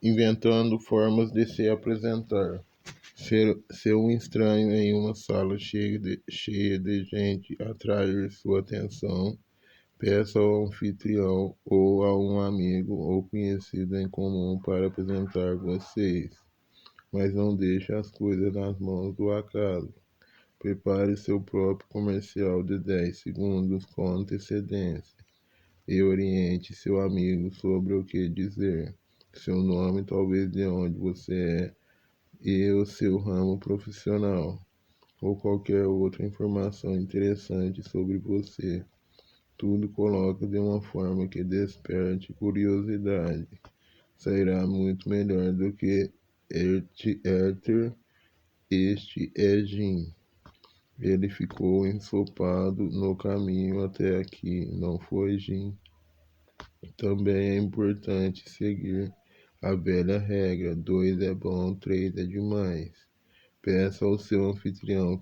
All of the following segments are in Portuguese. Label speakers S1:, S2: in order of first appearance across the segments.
S1: inventando formas de se apresentar. Ser um estranho em uma sala cheia de gente atrair sua atenção, peça ao anfitrião ou a um amigo ou conhecido em comum para apresentar vocês, mas não deixe as coisas nas mãos do acaso. Prepare seu próprio comercial de 10 segundos com antecedência e oriente seu amigo sobre o que dizer, seu nome, talvez de onde você é, e o seu ramo profissional, ou qualquer outra informação interessante sobre você. Tudo coloca de uma forma que desperte curiosidade. Sairá muito melhor do que Arthur, este é Jim. Ele ficou ensopado no caminho até aqui, não foi, Jim? Também é importante seguir a velha regra: 2 é bom, 3 é demais. Peça ao seu anfitrião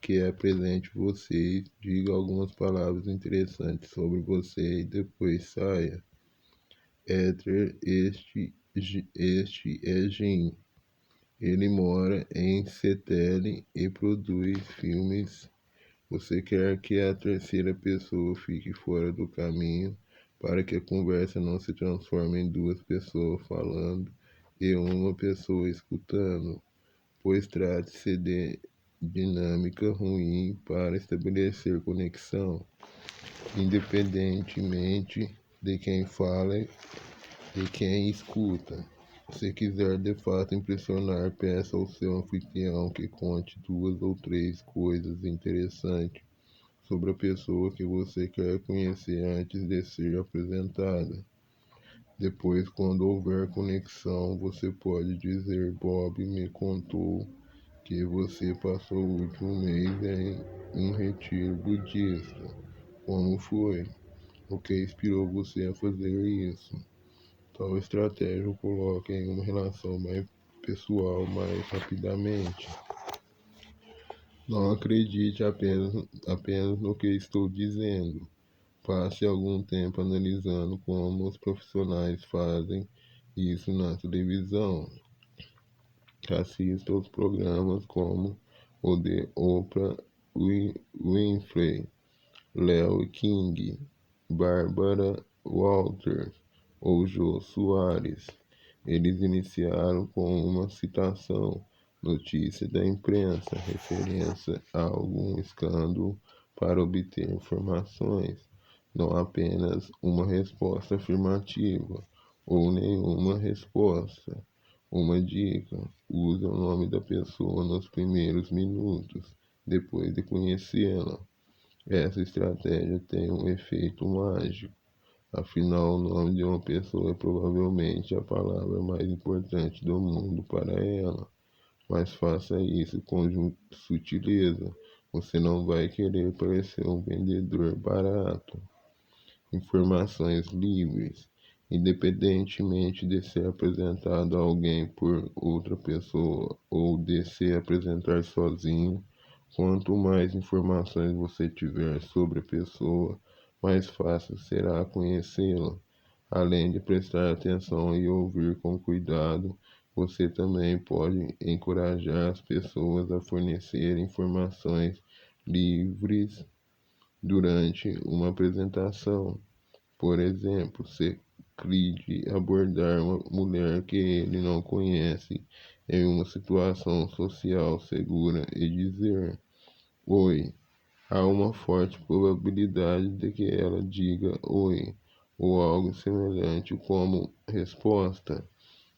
S1: que apresente vocês, diga algumas palavras interessantes sobre você e depois saia. Éter, este é Jim. Ele mora em Seattle e produz filmes. Você quer que a terceira pessoa fique fora do caminho para que a conversa não se transforme em 2 pessoas falando e uma pessoa escutando, pois trate-se de dinâmica ruim para estabelecer conexão, independentemente de quem fala e quem escuta. Se quiser de fato impressionar, peça ao seu anfitrião que conte 2 ou 3 coisas interessantes sobre a pessoa que você quer conhecer antes de ser apresentada. Depois, quando houver conexão, você pode dizer: Bob me contou que você passou o último mês em um retiro budista. Como foi? O que inspirou você a fazer isso? Tal estratégia o coloca em uma relação mais pessoal mais rapidamente. Não acredite apenas no que estou dizendo. Passe algum tempo analisando como os profissionais fazem isso na televisão. Assista aos programas como o de Oprah Winfrey, Leo King, Barbara Walters ou Jô Soares. Eles iniciaram com uma citação, notícia da imprensa, referência a algum escândalo para obter informações, não apenas uma resposta afirmativa ou nenhuma resposta. Uma dica: use o nome da pessoa nos primeiros minutos, depois de conhecê-la. Essa estratégia tem um efeito mágico. Afinal, o nome de uma pessoa é provavelmente a palavra mais importante do mundo para ela. Mas faça isso com sutileza. Você não vai querer parecer um vendedor barato. Informações livres. Independentemente de ser apresentado a alguém por outra pessoa ou de se apresentar sozinho, quanto mais informações você tiver sobre a pessoa, mais fácil será conhecê-la. Além de prestar atenção e ouvir com cuidado, você também pode encorajar as pessoas a fornecer informações livres durante uma apresentação. Por exemplo, se Creed abordar uma mulher que ele não conhece em uma situação social segura e dizer: Oi, há uma forte probabilidade de que ela diga oi ou algo semelhante como resposta,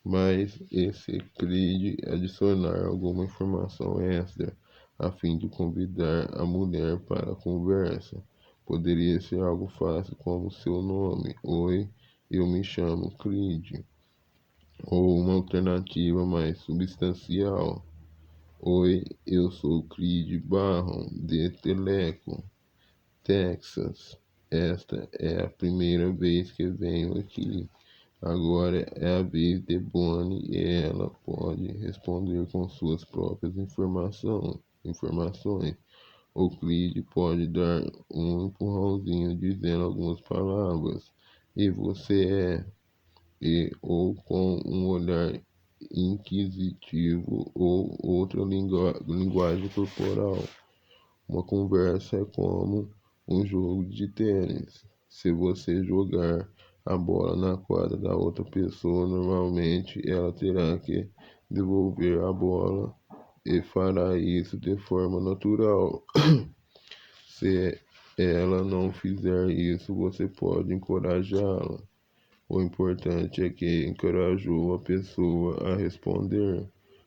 S1: mas esse Creed adicionar alguma informação extra a fim de convidar a mulher para a conversa. Poderia ser algo fácil como seu nome, oi, eu me chamo Creed, ou uma alternativa mais substancial: oi, eu sou Creed Barron, de Teleco, Texas. Esta é a primeira vez que venho aqui. Agora é a vez de Bonnie e ela pode responder com suas próprias informações. O Creed pode dar um empurrãozinho dizendo algumas palavras. E você é? e ou com um olhar inquisitivo ou outra linguagem corporal. Uma conversa é como um jogo de tênis. Se você jogar a bola na quadra da outra pessoa, normalmente ela terá que devolver a bola e fará isso de forma natural. Se ela não fizer isso, você pode encorajá-la. O importante é que encorajou a pessoa a responder.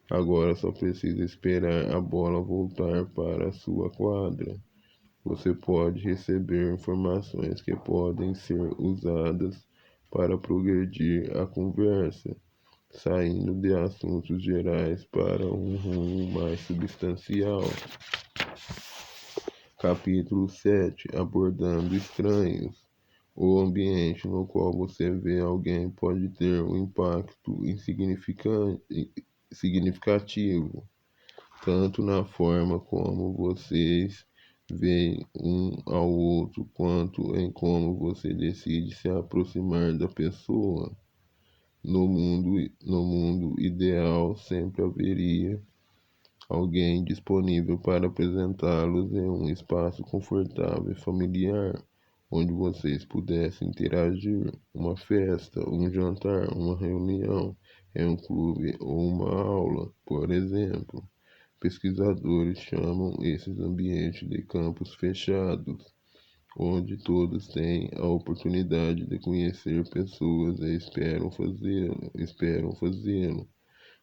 S1: Agora só precisa esperar a bola voltar para a sua quadra. Você pode receber informações que podem ser usadas para progredir a conversa, saindo de assuntos gerais para um rumo mais substancial. Capítulo 7: Abordando estranhos. O ambiente no qual você vê alguém pode ter um impacto significativo, tanto na forma como vocês veem um ao outro, quanto em como você decide se aproximar da pessoa. No mundo ideal, sempre haveria alguém disponível para apresentá-los em um espaço confortável e familiar, onde vocês pudessem interagir. Uma festa, um jantar, uma reunião, em um clube ou uma aula, por exemplo. Pesquisadores chamam esses ambientes de campos fechados, onde todos têm a oportunidade de conhecer pessoas e esperam fazê-lo.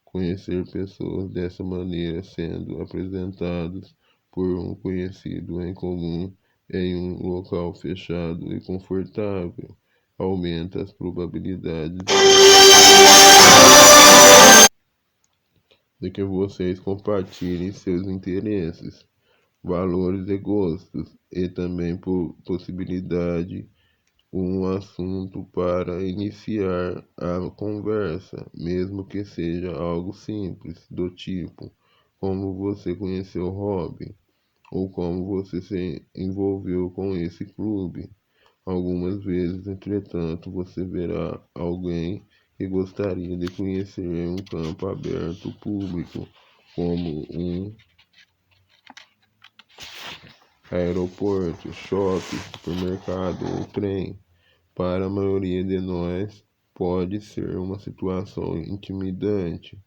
S1: Conhecer pessoas dessa maneira, sendo apresentados por um conhecido em comum em um local fechado e confortável, aumenta as probabilidades de que vocês compartilhem seus interesses, valores e gostos, e também possibilidade um assunto para iniciar a conversa, mesmo que seja algo simples, do tipo como você conheceu Rob ou como você se envolveu com esse clube. Algumas vezes, entretanto, você verá alguém que gostaria de conhecer em um campo aberto público, como um aeroporto, shopping, supermercado ou trem. Para a maioria de nós, pode ser uma situação intimidante.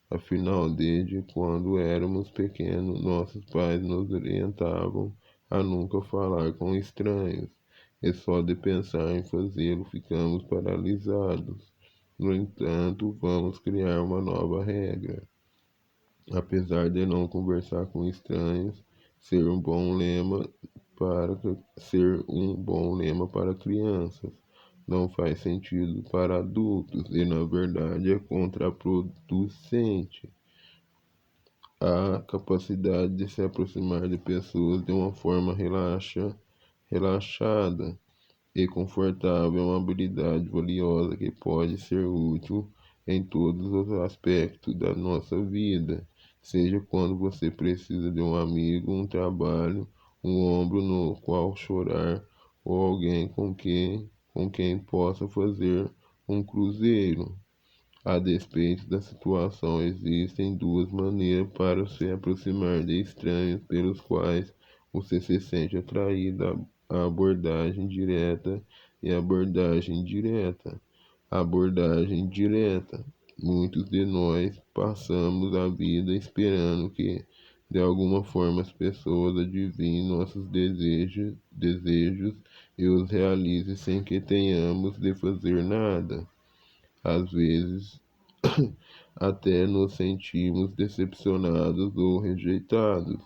S1: Afinal, desde quando éramos pequenos, nossos pais nos orientavam a nunca falar com estranhos, e só de pensar em fazê-lo ficamos paralisados. No entanto, vamos criar uma nova regra. Apesar de não conversar com estranhos para ser um bom lema para crianças, não faz sentido para adultos e, na verdade, é contraproducente. A capacidade de se aproximar de pessoas de uma forma relaxada e confortável é uma habilidade valiosa que pode ser útil em todos os aspectos da nossa vida, seja quando você precisa de um amigo, um trabalho, um ombro no qual chorar ou alguém com quem possa fazer um cruzeiro. A despeito da situação, existem duas maneiras para se aproximar de estranhos pelos quais você se sente atraído: a abordagem direta e a abordagem indireta. A abordagem direta. Muitos de nós passamos a vida esperando que, de alguma forma, as pessoas adivinhem nossos desejos e os realizem sem que tenhamos de fazer nada. Às vezes, até nos sentimos decepcionados ou rejeitados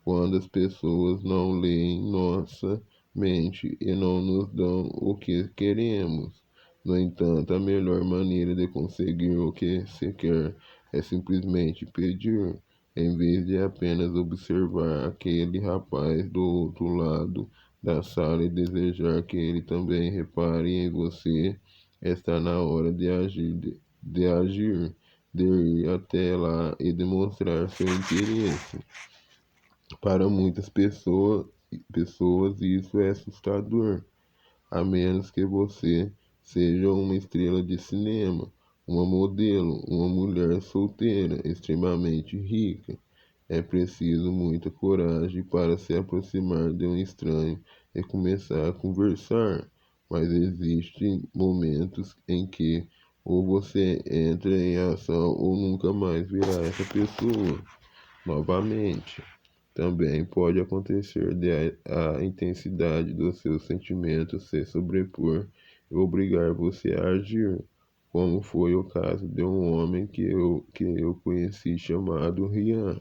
S1: quando as pessoas não leem nossa mente e não nos dão o que queremos. No entanto, a melhor maneira de conseguir o que se quer é simplesmente pedir, em vez de apenas observar aquele rapaz do outro lado da sala e desejar que ele também repare em você. Está na hora de ir até lá e demonstrar seu interesse. Para muitas pessoas isso é assustador, a menos que você Seja uma estrela de cinema, uma modelo, uma mulher solteira extremamente rica. É preciso muita coragem para se aproximar de um estranho e começar a conversar, mas existem momentos em que ou você entra em ação ou nunca mais verá essa pessoa novamente. Também pode acontecer de a intensidade dos seus sentimentos se sobrepor e obrigar você a agir, como foi o caso de um homem que eu conheci chamado Rian.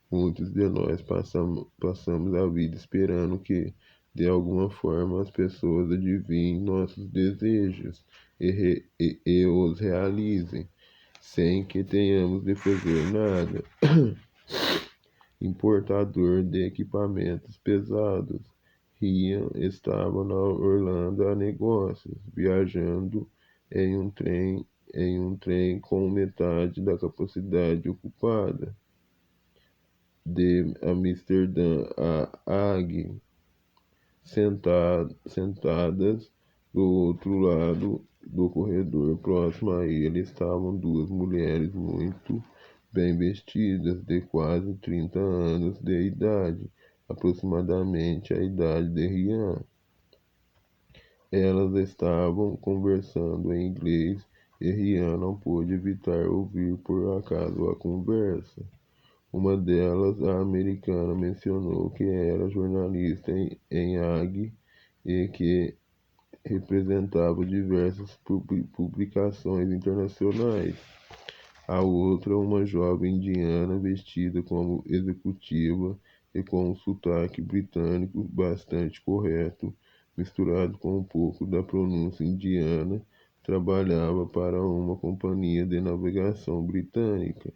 S1: Muitos de nós passamos a vida esperando que, de alguma forma, as pessoas adivinhem nossos desejos e os realizem, sem que tenhamos de fazer nada. Importador de equipamentos pesados, Ryan estava na Orlando a negócios, viajando em um trem com metade da capacidade ocupada. De Amsterdã a Hague, sentadas do outro lado do corredor, próximo a ele, estavam duas mulheres muito bem vestidas, de quase 30 anos de idade, aproximadamente a idade de Rian. Elas estavam conversando em inglês e Rian não pôde evitar ouvir por acaso a conversa. Uma delas, a americana, mencionou que era jornalista em Hague e que representava diversas publicações internacionais. A outra, uma jovem indiana vestida como executiva e com um sotaque britânico bastante correto, misturado com um pouco da pronúncia indiana, trabalhava para uma companhia de navegação britânica.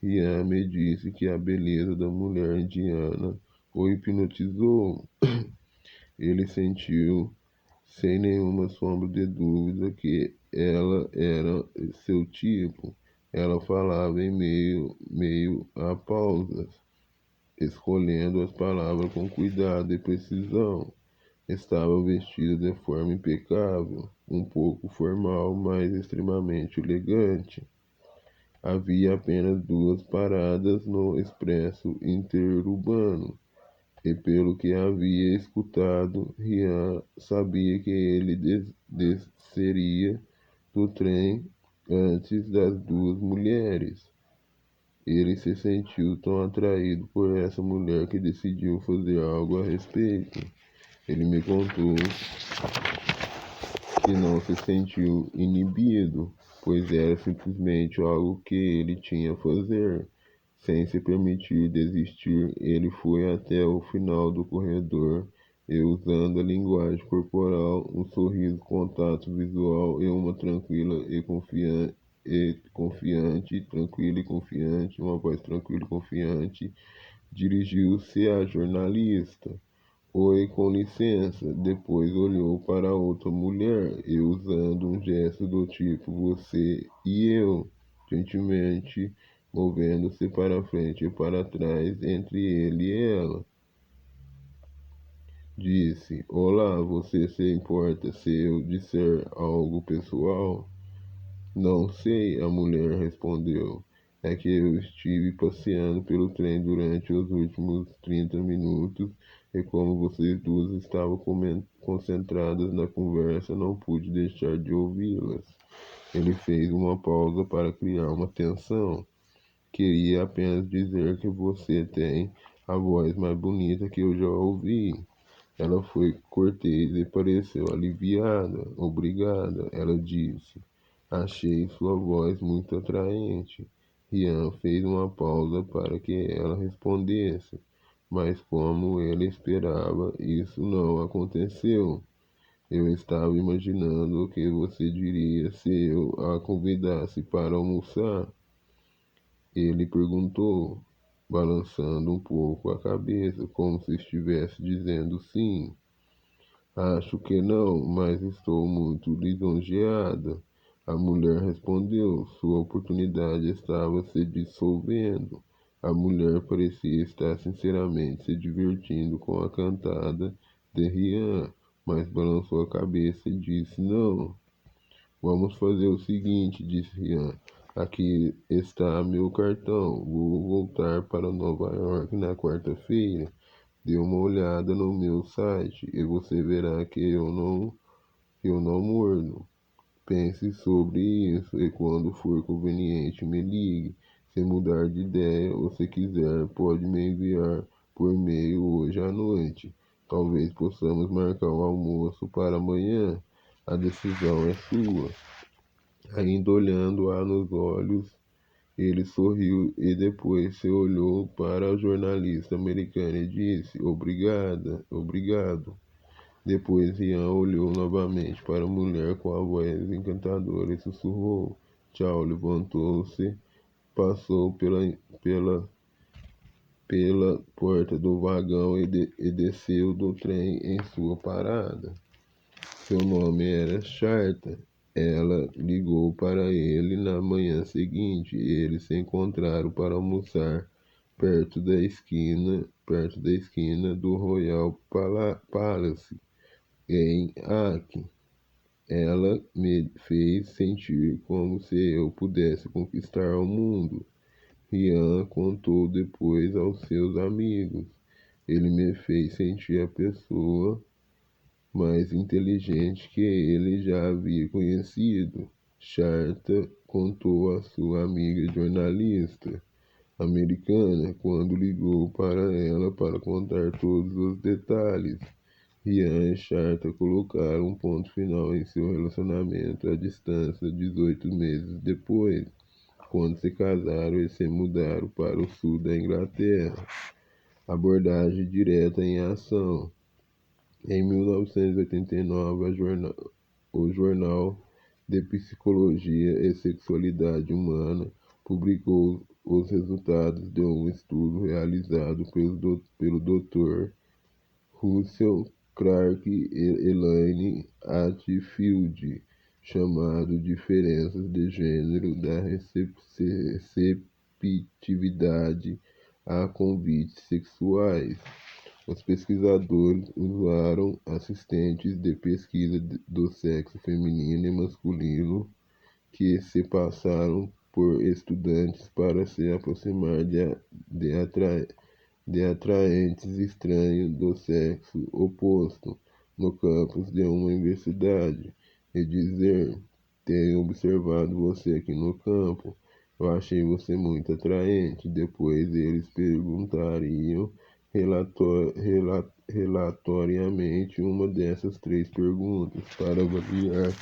S1: Rian me disse que a beleza da mulher indiana o hipnotizou. Ele sentiu, sem nenhuma sombra de dúvida, que ela era seu tipo. Ela falava em meio a pausas, escolhendo as palavras com cuidado e precisão. Estava vestida de forma impecável, um pouco formal, mas extremamente elegante. Havia apenas 2 paradas no expresso interurbano, e pelo que havia escutado, Rian sabia que ele desceria do trem antes das 2 mulheres. Ele se sentiu tão atraído por essa mulher que decidiu fazer algo a respeito. Ele me contou que não se sentiu inibido, pois era simplesmente algo que ele tinha a fazer. Sem se permitir desistir, ele foi até o final do corredor e, usando a linguagem corporal, um sorriso, contato visual e uma uma voz tranquila e confiante, dirigiu-se à jornalista. Oi, com licença. Depois olhou para outra mulher e, usando um gesto do tipo você e eu, gentilmente movendo-se para frente e para trás entre ele e ela, disse: Olá, você se importa se eu disser algo pessoal? Não sei, a mulher respondeu. É que eu estive passeando pelo trem durante os últimos 30 minutos e como vocês duas estavam concentradas na conversa, não pude deixar de ouvi-las. Ele fez uma pausa para criar uma tensão. Queria apenas dizer que você tem a voz mais bonita que eu já ouvi. Ela foi cortês e pareceu aliviada. Obrigada, ela disse. Achei sua voz muito atraente. Rian fez uma pausa para que ela respondesse, mas como ele esperava, isso não aconteceu. Eu estava imaginando o que você diria se eu a convidasse para almoçar. Ele perguntou, balançando um pouco a cabeça, como se estivesse dizendo sim. Acho que não, mas estou muito lisonjeada. A mulher respondeu. Sua oportunidade estava se dissolvendo. A mulher parecia estar sinceramente se divertindo com a cantada de Rian, mas balançou a cabeça e disse não. Vamos fazer o seguinte, disse Rian. Aqui está meu cartão. Vou voltar para Nova York na quarta-feira. Dê uma olhada no meu site e você verá que eu não mordo. Pense sobre isso e quando for conveniente me ligue. Se mudar de ideia ou se quiser, pode me enviar por e-mail hoje à noite. Talvez possamos marcar o almoço para amanhã. A decisão é sua. Ainda olhando-a nos olhos, ele sorriu e depois se olhou para a jornalista americana e disse: Obrigada, obrigado. Depois Ian olhou novamente para a mulher com a voz encantadora e sussurrou: Tchau, levantou-se, passou pela porta do vagão e desceu do trem em sua parada. Seu nome era Charta. Ela ligou para ele na manhã seguinte e eles se encontraram para almoçar perto da esquina do Royal Palace, em Aki. Ela me fez sentir como se eu pudesse conquistar o mundo. Rian contou depois aos seus amigos. Ele me fez sentir a pessoa mais inteligente que ele já havia conhecido. Charta contou a sua amiga jornalista americana quando ligou para ela para contar todos os detalhes. Rian e Charta colocaram um ponto final em seu relacionamento à distância 18 meses depois, quando se casaram e se mudaram para o sul da Inglaterra. Abordagem direta em ação. Em 1989, o Jornal de Psicologia e Sexualidade Humana publicou os resultados de um estudo realizado pelo Dr. Russell Clark e Elaine Atfield, chamado Diferenças de Gênero da Receptividade a Convites Sexuais. Os pesquisadores usaram assistentes de pesquisa do sexo feminino e masculino que se passaram por estudantes para se aproximar de atraentes estranhos do sexo oposto no campus de uma universidade e dizer: Tenho observado você aqui no campo. Eu achei você muito atraente. Depois eles perguntariam relatoriamente uma dessas três perguntas para avaliar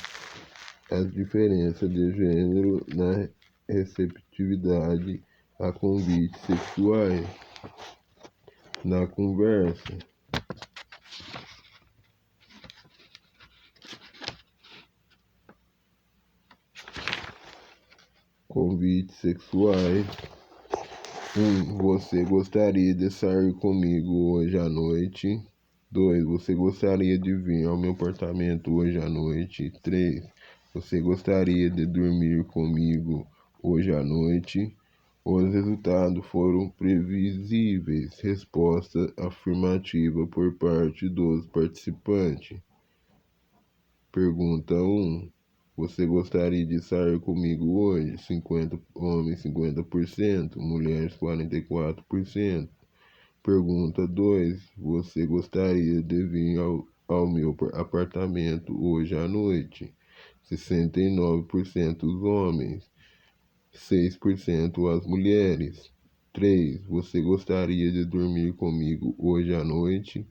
S1: as diferenças de gênero na receptividade a convites sexuais. Na conversa, convites sexuais. 1. Você gostaria de sair comigo hoje à noite? 2. Você gostaria de vir ao meu apartamento hoje à noite? 3. Você gostaria de dormir comigo hoje à noite? Os resultados foram previsíveis. Resposta afirmativa por parte dos participantes. Pergunta 1. Você gostaria de sair comigo hoje? 50 homens, 50%, mulheres, 44%. Pergunta 2. Você gostaria de vir ao meu apartamento hoje à noite? 69% os homens, 6% as mulheres. 3. Você gostaria de dormir comigo hoje à noite?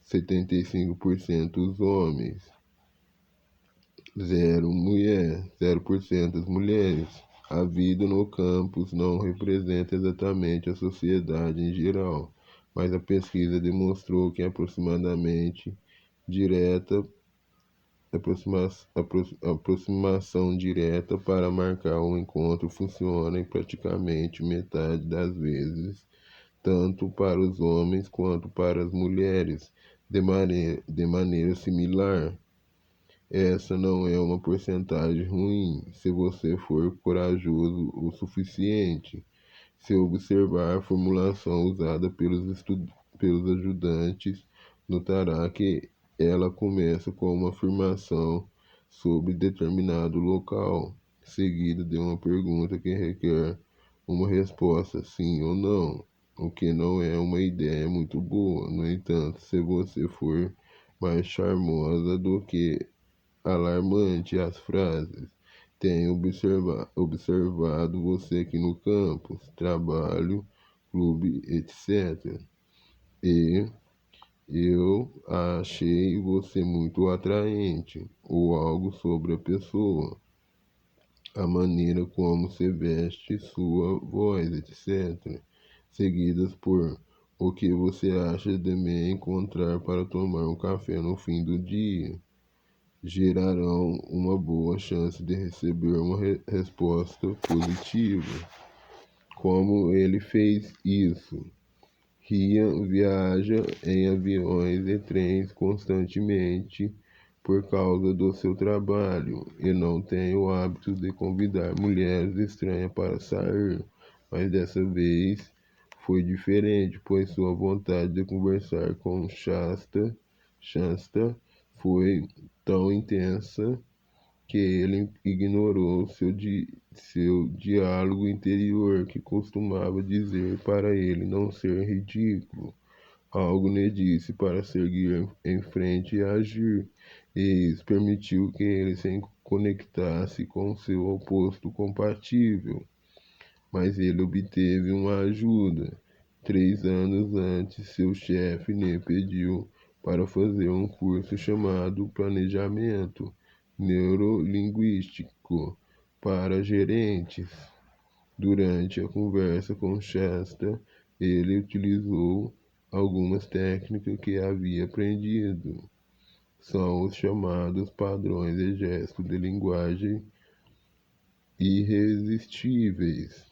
S1: 75% os homens, 0% as mulheres. A vida no campus não representa exatamente a sociedade em geral, mas a pesquisa demonstrou que aproximação direta para marcar um encontro funciona em praticamente metade das vezes, tanto para os homens quanto para as mulheres, de maneira similar. Essa não é uma porcentagem ruim se você for corajoso o suficiente. Se observar a formulação usada pelos ajudantes, notará que ela começa com uma afirmação sobre determinado local, seguida de uma pergunta que requer uma resposta sim ou não, o que não é uma ideia muito boa. No entanto, se você for mais charmosa do que alarmante as frases, tenho observado você aqui no campus, trabalho, clube, etc. E eu achei você muito atraente, ou algo sobre a pessoa, a maneira como se veste, sua voz, etc. Seguidas por o que você acha de me encontrar para tomar um café no fim do dia, gerarão uma boa chance de receber uma resposta positiva. Como ele fez isso? Ryan viaja em aviões e trens constantemente por causa do seu trabalho e não tem o hábito de convidar mulheres estranhas para sair, mas dessa vez foi diferente, pois sua vontade de conversar com Shasta foi tão intensa que ele ignorou seu diálogo interior, que costumava dizer para ele não ser ridículo. Algo lhe disse para seguir em frente e agir, e isso permitiu que ele se conectasse com seu oposto compatível. Mas ele obteve uma ajuda. 3 anos antes, seu chefe lhe pediu para fazer um curso chamado Planejamento Neurolinguístico para gerentes. Durante a conversa com Shasta, ele utilizou algumas técnicas que havia aprendido. São os chamados padrões de gesto de linguagem irresistíveis.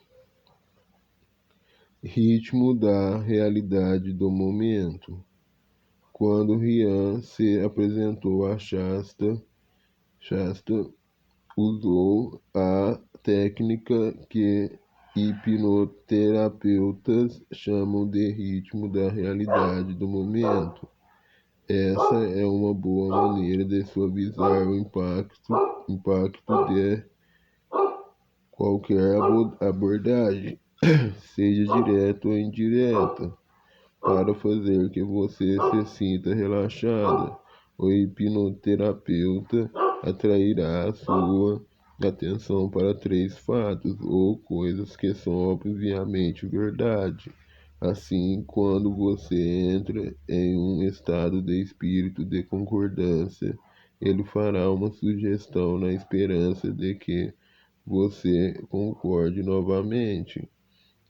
S1: Ritmo da realidade do momento. Quando Ryan se apresentou a Shasta usou a técnica que hipnoterapeutas chamam de ritmo da realidade do momento. Essa é uma boa maneira de suavizar o impacto de qualquer abordagem, seja direta ou indireta, para fazer que você se sinta relaxada. O hipnoterapeuta atrairá a sua atenção para 3 fatos ou coisas que são obviamente verdade. Assim, quando você entra em um estado de espírito de concordância, ele fará uma sugestão na esperança de que você concorde novamente.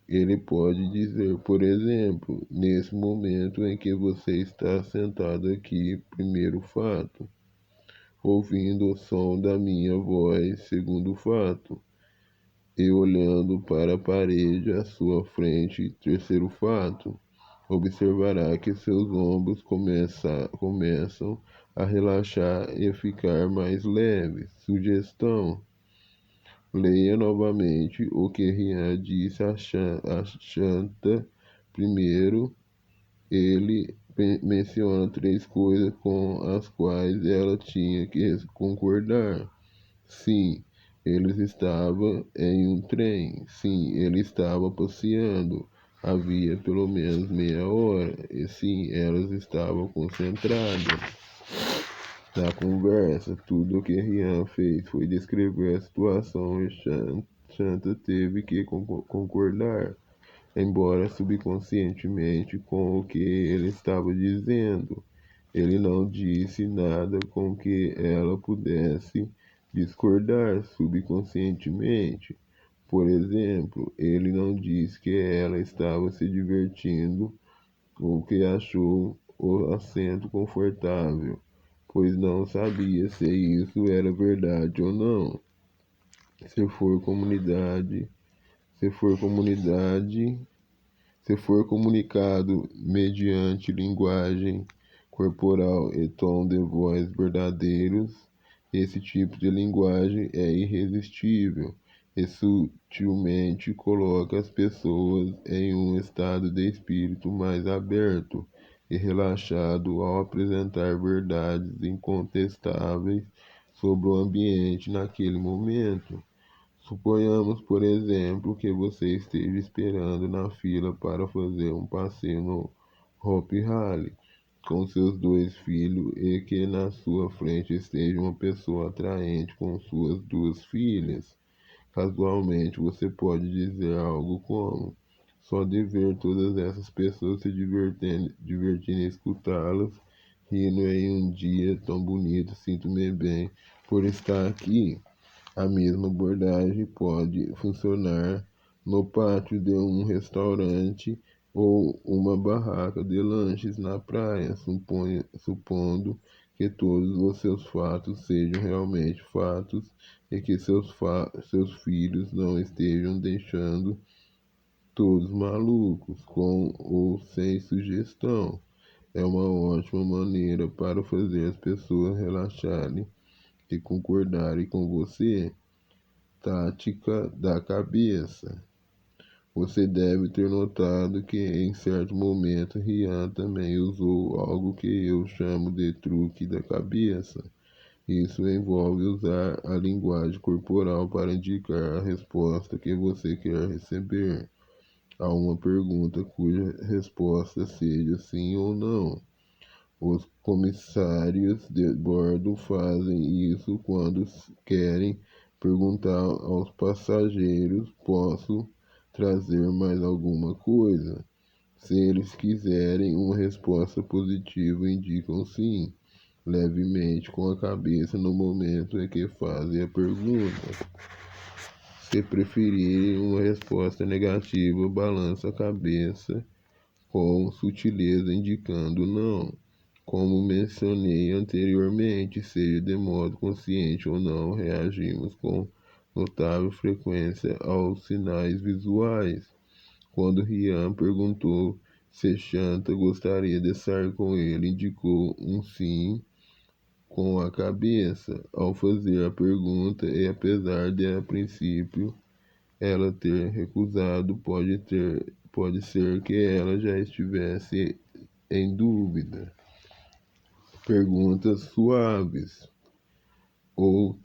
S1: Ele pode dizer, por exemplo, nesse momento em que você está sentado aqui, primeiro fato, ouvindo o som da minha voz, segundo fato, e olhando para a parede à sua frente, terceiro fato, observará que seus ombros começam a relaxar e ficar mais leves. Sugestão: leia novamente o que Ryan disse a Shanta. Primeiro, ele menciona 3 coisas com as quais ela tinha que concordar. Sim, eles estavam em um trem. Sim, ele estava passeando. Havia pelo menos meia hora. E sim, elas estavam concentradas na conversa. Tudo o que Ryan fez foi descrever a situação e Shanta teve que concordar, embora subconscientemente, com o que ele estava dizendo. Ele não disse nada com que ela pudesse discordar subconscientemente. Por exemplo, ele não disse que ela estava se divertindo ou que achou o assento confortável, pois não sabia se isso era verdade ou não. Se for comunidade, se for comunidade, se for comunicado mediante linguagem corporal e tom de voz verdadeiros, esse tipo de linguagem é irresistível e sutilmente coloca as pessoas em um estado de espírito mais aberto e relaxado ao apresentar verdades incontestáveis sobre o ambiente naquele momento. Suponhamos, por exemplo, que você esteja esperando na fila para fazer um passeio no Hopi Hari com seus dois filhos e que na sua frente esteja uma pessoa atraente com suas duas filhas. Casualmente, você pode dizer algo como: só de ver todas essas pessoas se divertindo e escutá-las, rindo em um dia tão bonito, sinto-me bem por estar aqui. A mesma abordagem pode funcionar no pátio de um restaurante ou uma barraca de lanches na praia, supondo que todos os seus fatos sejam realmente fatos e que seus filhos não estejam deixando todos malucos, com ou sem sugestão. É uma ótima maneira para fazer as pessoas relaxarem e concordarem com você. Tática da cabeça. Você deve ter notado que em certo momento Rian também usou algo que eu chamo de truque da cabeça. Isso envolve usar a linguagem corporal para indicar a resposta que você quer receber a uma pergunta cuja resposta seja sim ou não. Os comissários de bordo fazem isso quando querem perguntar aos passageiros: posso trazer mais alguma coisa? Se eles quiserem uma resposta positiva, indicam sim, levemente com a cabeça no momento em que fazem a pergunta. Se preferirem uma resposta negativa, balança a cabeça com sutileza, indicando não. Como mencionei anteriormente, seja de modo consciente ou não, reagimos com notável frequência aos sinais visuais. Quando Rian perguntou se Shanta gostaria de sair com ele, indicou um sim com a cabeça ao fazer a pergunta e apesar de a princípio ela ter recusado, pode ser que ela já estivesse em dúvida. Perguntas suaves ou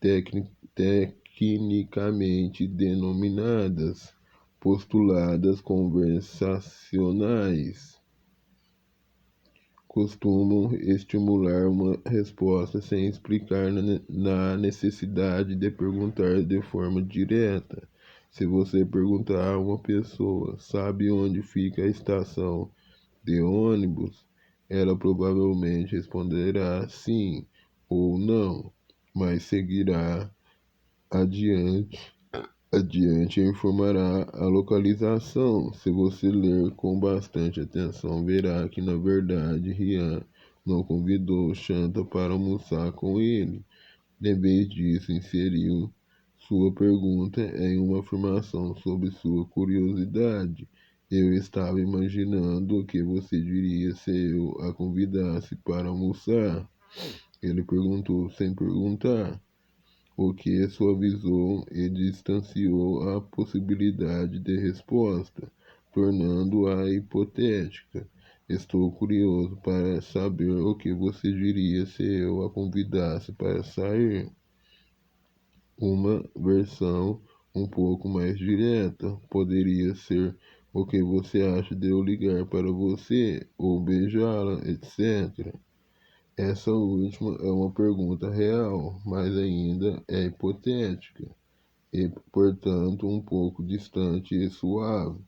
S1: tecnicamente denominadas postuladas conversacionais costumam estimular uma resposta sem explicar na necessidade de perguntar de forma direta. Se você perguntar a uma pessoa: sabe onde fica a estação de ônibus? Ela provavelmente responderá sim ou não, mas seguirá adiante. Adiante informará a localização. Se você ler com bastante atenção, verá que na verdade Rian não convidou Shanta para almoçar com ele. Em vez disso, inseriu sua pergunta em uma afirmação sobre sua curiosidade. Eu estava imaginando o que você diria se eu a convidasse para almoçar. Ele perguntou sem perguntar, o que suavizou e distanciou a possibilidade de resposta, tornando-a hipotética. Estou curioso para saber o que você diria se eu a convidasse para sair. Uma versão um pouco mais direta poderia ser: o que você acha de eu ligar para você ou beijá-la, etc. Essa última é uma pergunta real, mas ainda é hipotética e, portanto, um pouco distante e suave.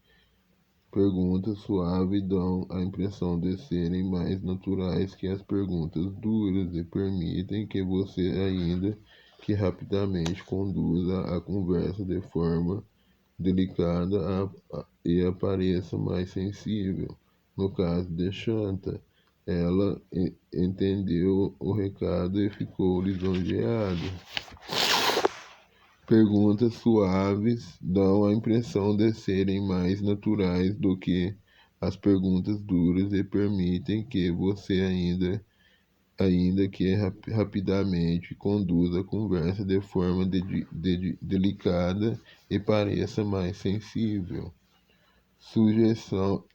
S1: Perguntas suaves dão a impressão de serem mais naturais que as perguntas duras e permitem que você ainda que rapidamente conduza a conversa de forma delicada e apareça mais sensível. No caso de Shanta, ela entendeu o recado e ficou lisonjeada. Perguntas suaves dão a impressão de serem mais naturais do que as perguntas duras e permitem que você ainda que rapidamente conduza a conversa de forma delicada e pareça mais sensível.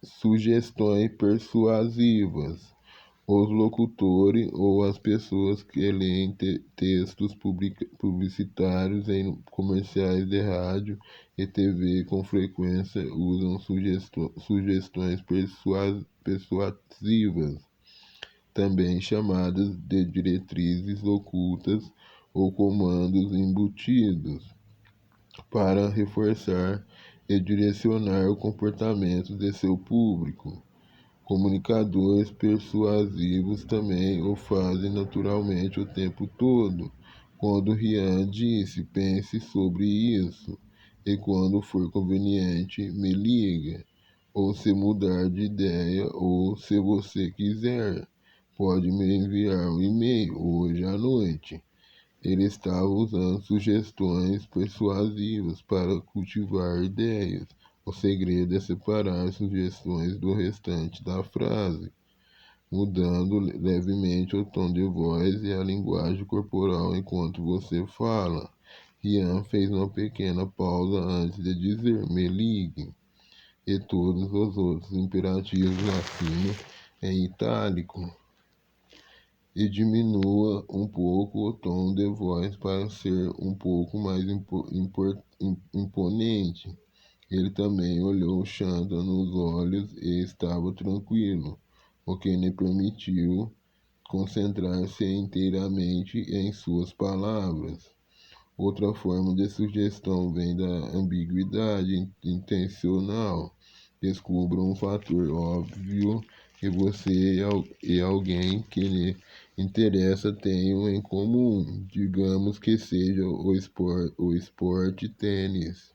S1: Sugestões persuasivas. Os locutores ou as pessoas que leem textos publicitários em comerciais de rádio e TV com frequência usam sugestões persuasivas, também chamadas de diretrizes ocultas ou comandos embutidos, para reforçar e direcionar o comportamento de seu público. Comunicadores persuasivos também o fazem naturalmente o tempo todo. Quando Rian disse, pense sobre isso, e quando for conveniente, me liga. Ou se mudar de ideia, ou se você quiser, pode me enviar um e-mail hoje à noite. Ele estava usando sugestões persuasivas para cultivar ideias. O segredo é separar sugestões do restante da frase, mudando levemente o tom de voz e a linguagem corporal enquanto você fala. Ian fez uma pequena pausa antes de dizer "me ligue", e todos os outros imperativos acima em itálico. E diminua um pouco o tom de voz para ser um pouco mais imponente. Ele também olhou Shanta nos olhos e estava tranquilo, o que lhe permitiu concentrar-se inteiramente em suas palavras. Outra forma de sugestão vem da ambiguidade intencional. Descubra um fator óbvio que você e alguém que lhe interessa tenham em comum. Digamos que seja o esporte tênis.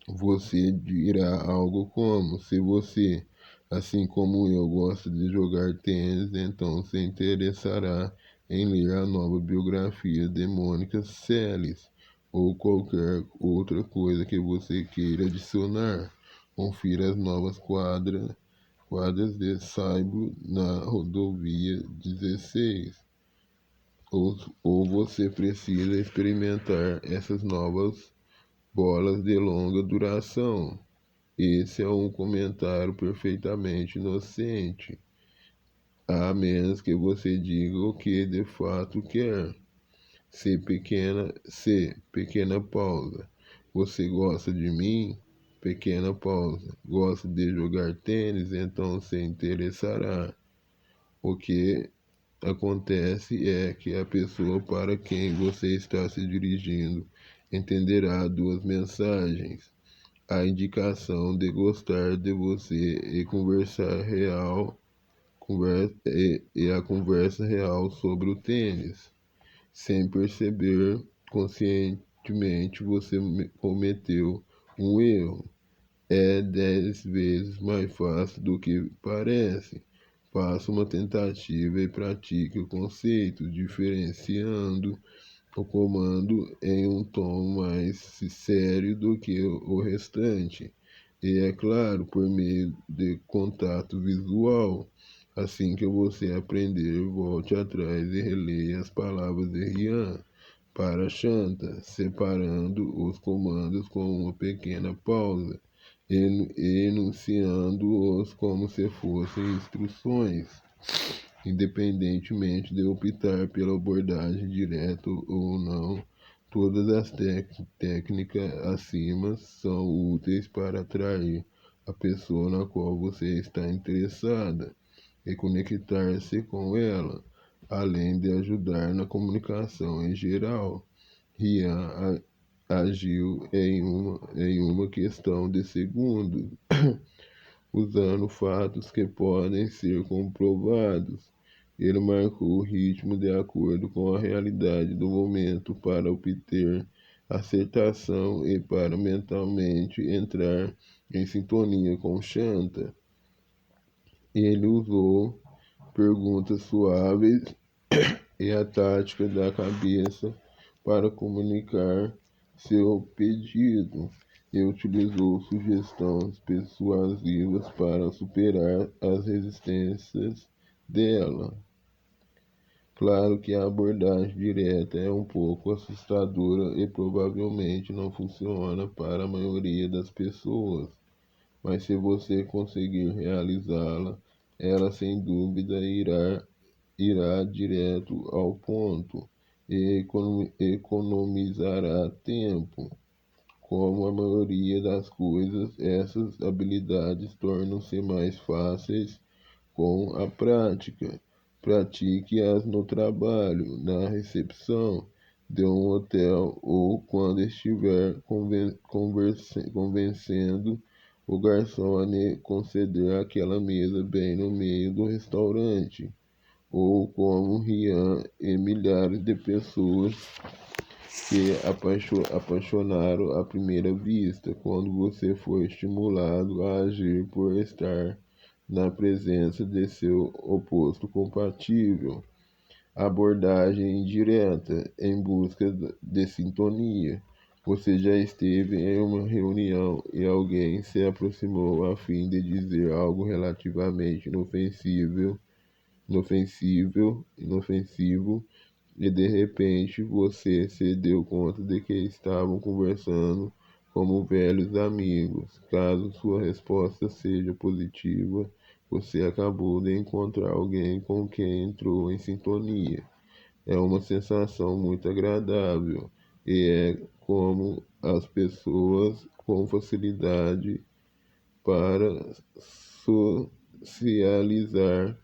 S1: Você dirá algo como: se você, assim como eu, gosta de jogar tênis, então se interessará em ler a nova biografia de Mônica Seles, ou qualquer outra coisa que você queira adicionar. Confira as novas quadras de saibro na rodovia 16. Ou você precisa experimentar essas novas bolas de longa duração. Esse é um comentário perfeitamente inocente, a menos que você diga o que de fato quer. Pequena pausa. Você gosta de mim? Pequena pausa. Gosta de jogar tênis? Então se interessará. O que acontece é que a pessoa para quem você está se dirigindo entenderá duas mensagens: a indicação de gostar de você e a conversa real sobre o tênis. Sem perceber, conscientemente você cometeu um erro. É 10 vezes mais fácil do que parece. Faça uma tentativa e pratique o conceito, diferenciando o comando em um tom mais sério do que o restante. E é claro, por meio de contato visual. Assim que você aprender, volte atrás e releia as palavras de Rian para Shanta, separando os comandos com uma pequena pausa, enunciando-os como se fossem instruções. Independentemente de optar pela abordagem direta ou não, todas as técnicas acima são úteis para atrair a pessoa na qual você está interessada e conectar-se com ela, além de ajudar na comunicação em geral. Rian agiu em uma questão de segundos, usando fatos que podem ser comprovados. Ele marcou o ritmo de acordo com a realidade do momento para obter acertação e para mentalmente entrar em sintonia com Shanta. Ele usou perguntas suaves e a tática da cabeça para comunicar seu pedido, e utilizou sugestões persuasivas para superar as resistências dela. Claro que a abordagem direta é um pouco assustadora e provavelmente não funciona para a maioria das pessoas, mas se você conseguir realizá-la, ela sem dúvida irá direto ao ponto e economizará tempo. Como a maioria das coisas, essas habilidades tornam-se mais fáceis com a prática. Pratique-as no trabalho, na recepção de um hotel ou quando estiver convencendo o garçom a lhe conceder aquela mesa bem no meio do restaurante, ou como Rian e milhares de pessoas que apaixonaram à primeira vista, quando você foi estimulado a agir por estar na presença de seu oposto compatível. Abordagem indireta em busca de sintonia. Você já esteve em uma reunião e alguém se aproximou a fim de dizer algo relativamente inofensivo, e de repente você se deu conta de que estavam conversando como velhos amigos. Caso sua resposta seja positiva, você acabou de encontrar alguém com quem entrou em sintonia. É uma sensação muito agradável e é como as pessoas com facilidade para socializar,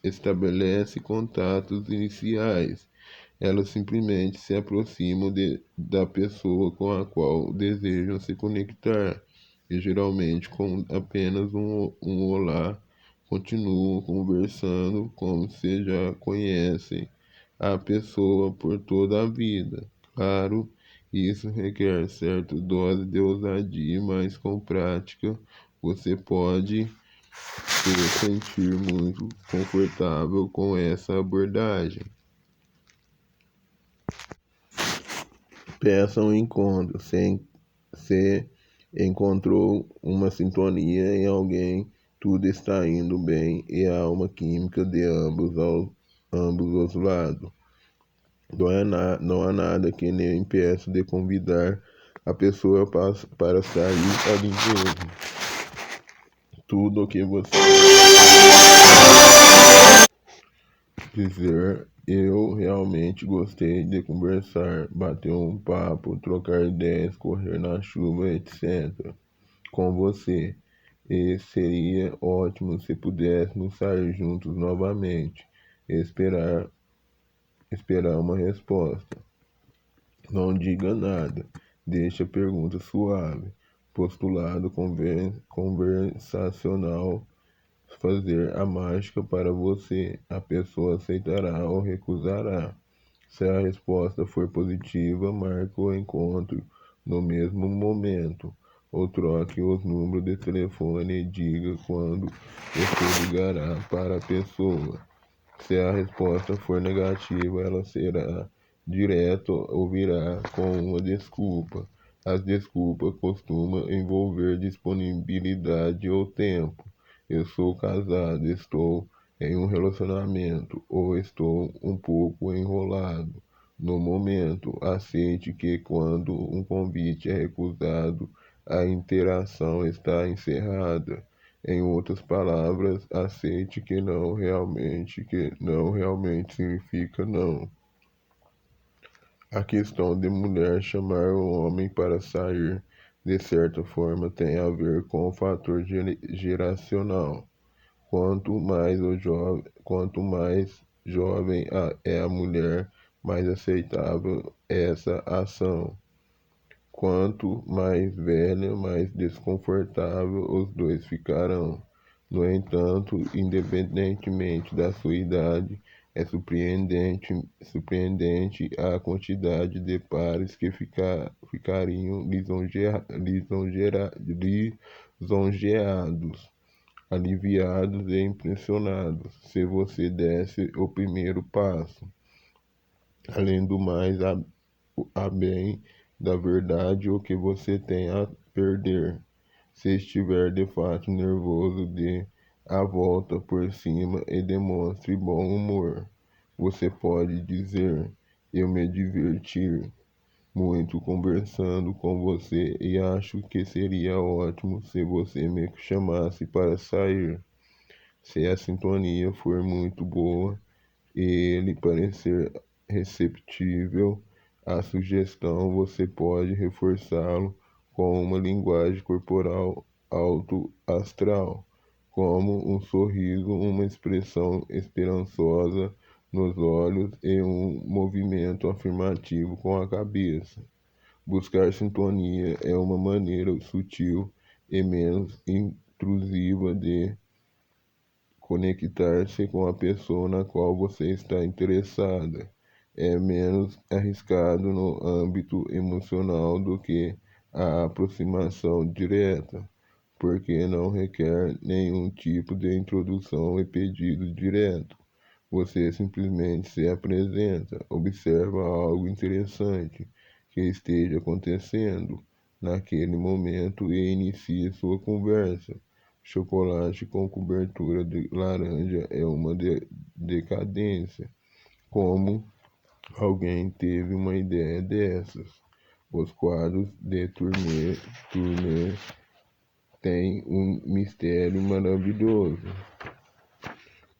S1: estabelece contatos iniciais. Elas simplesmente se aproximam da pessoa com a qual desejam se conectar e geralmente com apenas um olá continuam conversando como se já conhecem a pessoa por toda a vida. Claro, isso requer certa dose de ousadia, mas com prática você pode se sentir muito confortável com essa abordagem. Peça um encontro. Se encontrou uma sintonia em alguém, tudo está indo bem e há uma química de ambos os lados. Não há nada que lhe impeça de convidar a pessoa para sair ali mesmo. Tudo o que você dizer, eu realmente gostei de conversar, bater um papo, trocar ideias, correr na chuva, etc. com você. E seria ótimo se pudéssemos sair juntos novamente. Esperar uma resposta. Não diga nada. Deixe a pergunta suave. Postulado conversacional fazer a mágica para você. A pessoa aceitará ou recusará. Se a resposta for positiva, marque o encontro no mesmo momento, ou troque os números de telefone e diga quando você ligará para a pessoa. Se a resposta for negativa, ela será direta ou virá com uma desculpa. As desculpas costumam envolver disponibilidade ou tempo. Eu sou casado, estou em um relacionamento ou estou um pouco enrolado. No momento, aceite que quando um convite é recusado, a interação está encerrada. Em outras palavras, aceite que não realmente significa não. A questão de mulher chamar o homem para sair, de certa forma, tem a ver com o fator geracional. Quanto mais jovem é a mulher, mais aceitável é essa ação. Quanto mais velha, mais desconfortável os dois ficarão. No entanto, independentemente da sua idade, é surpreendente a quantidade de pares que ficariam lisonjeados, aliviados e impressionados se você desse o primeiro passo. Além do mais, a bem da verdade, o que você tem a perder. Se estiver de fato nervoso, dê a volta por cima e demonstre bom humor. Você pode dizer: eu me diverti muito conversando com você e acho que seria ótimo se você me chamasse para sair. Se a sintonia for muito boa e ele parecer receptível à sugestão, você pode reforçá-lo com uma linguagem corporal alto astral, como um sorriso, uma expressão esperançosa nos olhos e um movimento afirmativo com a cabeça. Buscar sintonia é uma maneira sutil e menos intrusiva de conectar-se com a pessoa na qual você está interessada. É menos arriscado no âmbito emocional do que a aproximação direta, porque não requer nenhum tipo de introdução e pedido direto. Você simplesmente se apresenta, observa algo interessante que esteja acontecendo naquele momento e inicia sua conversa. Chocolate com cobertura de laranja é uma decadência. Como alguém teve uma ideia dessas? Os quadros de turnê têm um mistério maravilhoso.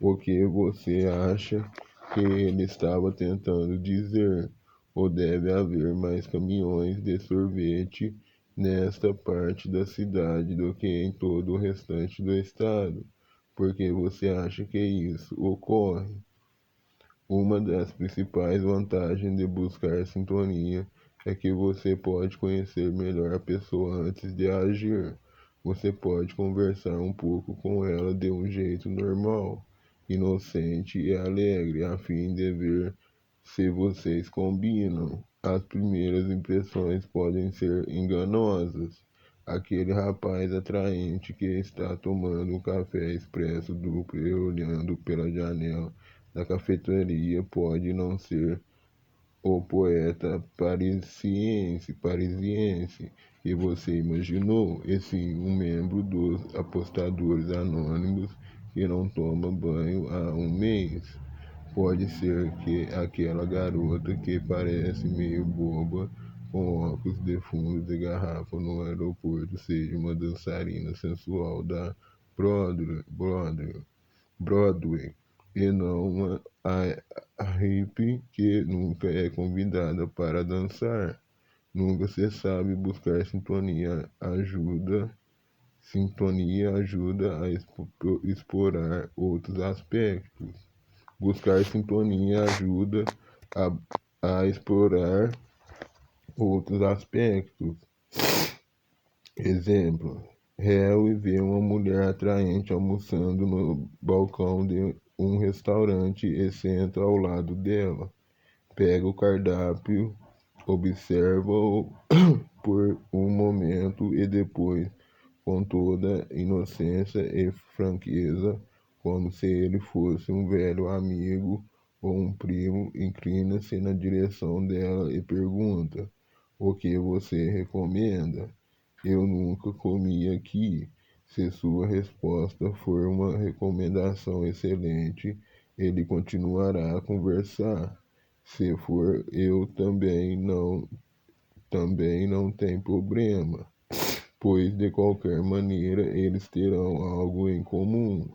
S1: O que você acha que ele estava tentando dizer? Ou deve haver mais caminhões de sorvete nesta parte da cidade do que em todo o restante do estado? Por que você acha que isso ocorre? Uma das principais vantagens de buscar sintonia é que você pode conhecer melhor a pessoa antes de agir. Você pode conversar um pouco com ela de um jeito normal, inocente e alegre, a fim de ver se vocês combinam. As primeiras impressões podem ser enganosas. Aquele rapaz atraente que está tomando um café expresso duplo e olhando pela janela da cafeteria pode não ser o poeta parisiense que você imaginou, e sim um membro dos apostadores anônimos que não toma banho há um mês. Pode ser que aquela garota que parece meio boba, com óculos de fundo de garrafa no aeroporto, seja uma dançarina sensual da Broadway e não uma hippie que nunca é convidada para dançar. Nunca se sabe. Buscar sintonia ajuda a explorar outros aspectos. Buscar sintonia ajuda a explorar outros aspectos. Exemplo: Harry vê uma mulher atraente almoçando no balcão de um restaurante e senta ao lado dela. Pega o cardápio, observa-o por um momento e depois, com toda inocência e franqueza, como se ele fosse um velho amigo ou um primo, inclina-se na direção dela e pergunta: o que você recomenda? Eu nunca comi aqui. Se sua resposta for uma recomendação excelente, ele continuará a conversar. Se for, eu também não tem problema, pois de qualquer maneira eles terão algo em comum.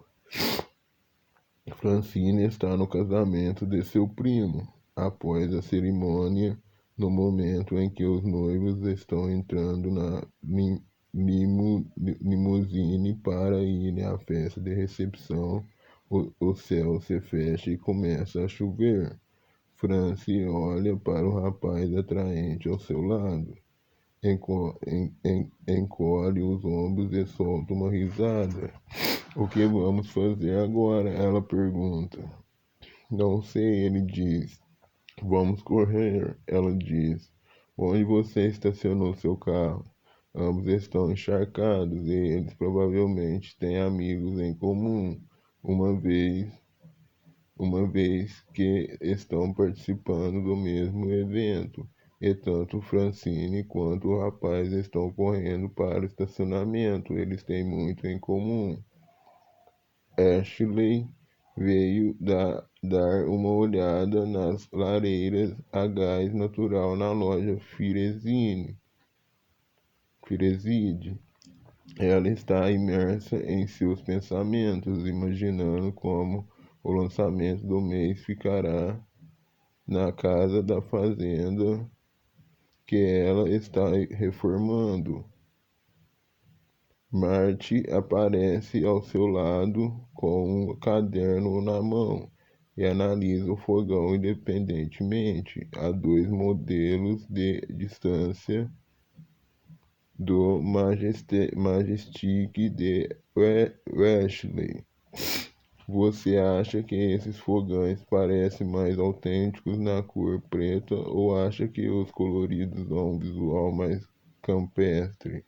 S1: Francine está no casamento de seu primo. Após a cerimônia, no momento em que os noivos estão entrando na limusine para irem à festa de recepção, o céu se fecha e começa a chover. Francie olha para o rapaz atraente ao seu lado, encolhe os ombros e solta uma risada. O que vamos fazer agora? Ela pergunta. Não sei, ele diz. Vamos correr, ela diz. Onde você estacionou seu carro? Ambos estão encharcados e eles provavelmente têm amigos em comum, uma vez que estão participando do mesmo evento. E tanto Francine quanto o rapaz estão correndo para o estacionamento. Eles têm muito em comum. Ashley veio dar uma olhada nas lareiras a gás natural na loja Fireside. Ela está imersa em seus pensamentos, imaginando como o lançamento do mês ficará na casa da fazenda que ela está reformando. Marte aparece ao seu lado com um caderno na mão e analisa o fogão independentemente a 2 modelos de distância do Majestic de Westley. Você acha que esses fogões parecem mais autênticos na cor preta ou acha que os coloridos dão um visual mais campestre?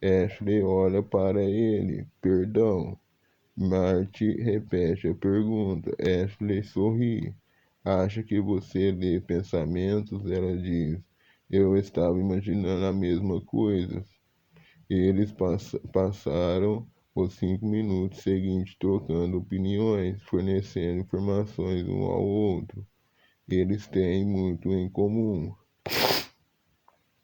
S1: Ashley olha para ele. Perdão. Marty repete a pergunta. Ashley sorri. Acha que você lê pensamentos? Ela diz. Eu estava imaginando a mesma coisa. Eles passaram os 5 minutos seguintes trocando opiniões, fornecendo informações um ao outro. Eles têm muito em comum.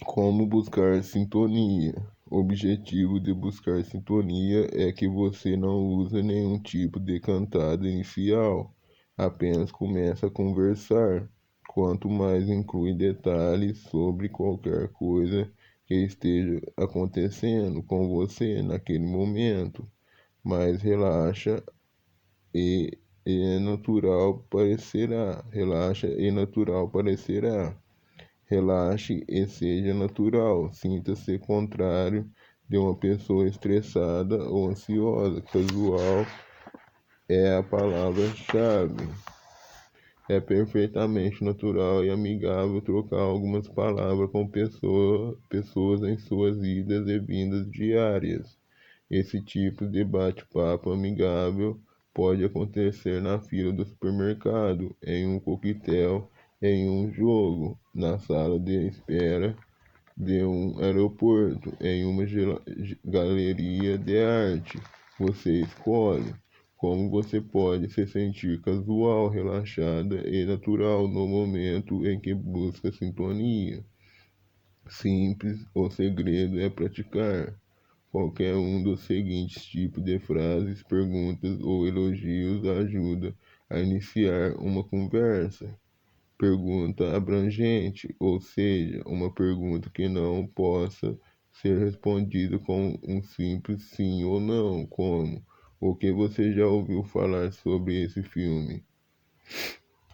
S1: Como buscar sintonia? O objetivo de buscar sintonia é que você não usa nenhum tipo de cantada inicial, apenas começa a conversar. Quanto mais inclui detalhes sobre qualquer coisa que esteja acontecendo com você naquele momento, mais e, e natural parecerá. Relaxa e natural parecerá. Relaxe e seja natural. Sinta-se contrário de uma pessoa estressada ou ansiosa. Casual é a palavra-chave. É perfeitamente natural e amigável trocar algumas palavras com pessoas em suas idas e vindas diárias. Esse tipo de bate-papo amigável pode acontecer na fila do supermercado, em um coquetel, em um jogo, na sala de espera de um aeroporto, em uma galeria de arte. Você escolhe. Como você pode se sentir casual, relaxada e natural no momento em que busca sintonia. Simples, o segredo é praticar. Qualquer um dos seguintes tipos de frases, perguntas ou elogios ajuda a iniciar uma conversa. Pergunta abrangente, ou seja, uma pergunta que não possa ser respondida com um simples sim ou não, como: o que você já ouviu falar sobre esse filme?